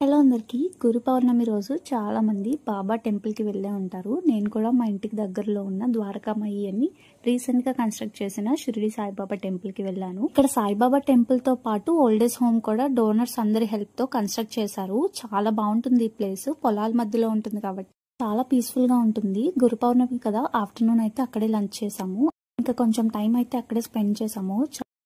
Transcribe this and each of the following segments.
Hello అందరికీ గురు పౌర్ణమి రోజు చాలా మంది బాబా టెంపుల్ కి వెళ్ళే ఉంటారు. నేను కూడా మా ఇంటికి దగ్గరలో ఉన్న ద్వారకామయ్యి అని రీసెంట్ గా కన్స్ట్రక్ట్ చేసిన షిరిడి సాయిబాబా టెంపుల్ కి వెళ్ళాను. ఇక్కడ సాయిబాబా టెంపుల్ తో పాటు ఓల్డ్ ఏజ్ హోమ్ కూడా డోనర్స్ అందరి హెల్ప్ తో కన్స్ట్రక్ట్ చేశారు. చాలా బాగుంటుంది ఈ ప్లేస్, పొలాల మధ్యలో ఉంటుంది కాబట్టి చాలా పీస్ఫుల్ గా ఉంటుంది. గురు పౌర్ణమి కదా, ఆఫ్టర్నూన్ అయితే అక్కడే లంచ్ చేసాము. ఇంకా కొంచెం టైం అయితే అక్కడే స్పెండ్ చేసాము.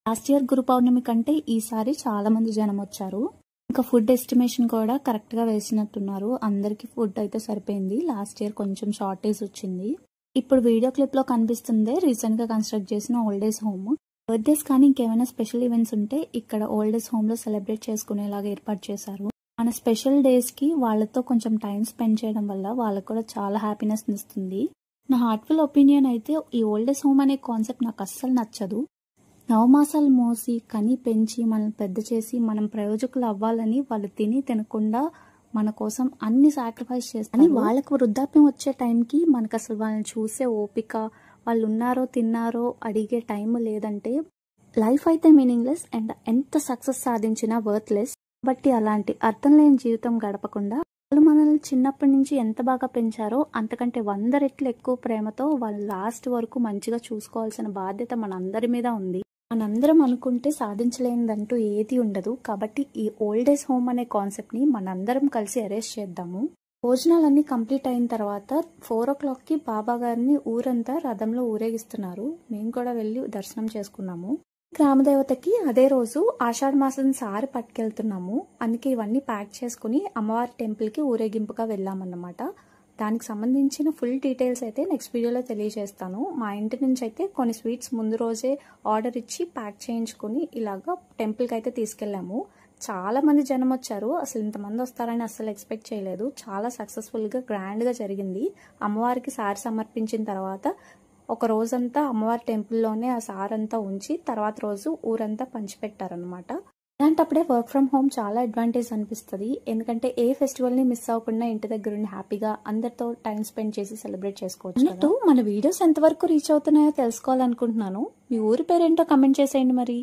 లాస్ట్ ఇయర్ గురు పౌర్ణమి కంటే ఈసారి చాలా మంది జనం వచ్చారు. ఇంకా ఫుడ్ ఎస్టిమేషన్ కూడా కరెక్ట్ గా వేసినట్టున్నారు. అందరికి ఫుడ్ అయితే సరిపోయింది. లాస్ట్ ఇయర్ కొంచెం షార్టేజ్ వచ్చింది. ఇప్పుడు వీడియో క్లిప్ లో కనిపిస్తుంది రీసెంట్ గా కన్స్ట్రక్ట్ చేసిన ఓల్డ్ ఏజ్ హోమ్. బర్త్డేస్ కానీ ఇంకేమైనా స్పెషల్ ఈవెంట్స్ ఉంటే ఇక్కడ ఓల్డ్ ఏజ్ హోమ్ లో సెలబ్రేట్ చేసుకునేలాగా ఏర్పాటు చేశారు. మన స్పెషల్ డేస్ కి వాళ్ళతో కొంచెం టైం స్పెండ్ చేయడం వల్ల వాళ్ళకు కూడా చాలా హ్యాపీనెస్ ఇస్తుంది. నా హార్ట్ఫుల్ ఒపీనియన్ అయితే ఈ ఓల్డ్ ఏజ్ హోమ్ అనే కాన్సెప్ట్ నాకు అస్సలు నచ్చదు. నవమాసాలు మోసి కని పెంచి మనల్ని పెద్ద చేసి మనం ప్రయోజకులు అవ్వాలని వాళ్ళు తినకుండా మన కోసం అన్ని సాక్రిఫైస్ చేస్తారు. వాళ్ళకు వృద్ధాప్యం వచ్చే టైంకి మనకు అసలు వాళ్ళని చూసే ఓపిక, వాళ్ళు ఉన్నారో తిన్నారో అడిగే టైం లేదంటే లైఫ్ అయితే మీనింగ్లెస్ అండ్ ఎంత సక్సెస్ సాధించినా వర్త్లెస్. బట్టి అలాంటి అర్థం లేని జీవితం గడపకుండా వాళ్ళు మనల్ని చిన్నప్పటి నుంచి ఎంత బాగా పెంచారో అంతకంటే 100 రెట్లు ఎక్కువ ప్రేమతో వాళ్ళు లాస్ట్ వరకు మంచిగా చూసుకోవాల్సిన బాధ్యత మనందరి మీద ఉంది. మనందరం అనుకుంటే సాధించలేనిదంటూ ఏది ఉండదు. కాబట్టి ఈ ఓల్డ్ ఏజ్ హోమ్ అనే కాన్సెప్ట్ ని మనందరం కలిసి అరేంజ్ చేద్దాము. భోజనాలన్నీ కంప్లీట్ అయిన తర్వాత 4 o'clock కి బాబా గారిని ఊరంతా రథంలో ఊరేగిస్తున్నారు. మేము కూడా వెళ్ళి దర్శనం చేసుకున్నాము. గ్రామదేవతకి అదే రోజు ఆషాఢ మాసం సారి పట్టుకెళ్తున్నాము. అందుకే ఇవన్నీ ప్యాక్ చేసుకుని అమ్మవారి టెంపుల్ కి ఊరేగింపుగా వెళ్ళామన్నమాట. దానికి సంబంధించిన ఫుల్ డీటెయిల్స్ అయితే నెక్స్ట్ వీడియోలో తెలియజేస్తాను. మా ఇంటి నుంచి అయితే కొన్ని స్వీట్స్ ముందు రోజే ఆర్డర్ ఇచ్చి ప్యాక్ చేయించుకుని ఇలాగా టెంపుల్కి అయితే తీసుకెళ్ళాము. చాలా మంది జనం వచ్చారు. అసలు ఇంతమంది వస్తారని అసలు ఎక్స్పెక్ట్ చేయలేదు. చాలా సక్సెస్ఫుల్గా గ్రాండ్గా జరిగింది. అమ్మవారికి సారి సమర్పించిన తర్వాత ఒక రోజంతా అమ్మవారి టెంపుల్లోనే ఆ సారంతా ఉంచి తర్వాత రోజు ఊరంతా పంచిపెట్టారనమాట. అలాంటప్పుడే వర్క్ ఫ్రమ్ హోమ్ చాలా అడ్వాంటేజ్ అనిపిస్తుంది. ఎందుకంటే ఏ ఫెస్టివల్ ని మిస్ అవ్వకుండా ఇంటి దగ్గర ఉండి హ్యాపీగా అందరితో టైం స్పెండ్ చేసి సెలబ్రేట్ చేసుకోవచ్చు. మన వీడియోస్ ఎంతవరకు రీచ్ అవుతున్నాయో తెలుసుకోవాలనుకుంటున్నాను. మీ ఊరి పేరేంటో కమెంట్ చేసేయండి మరి.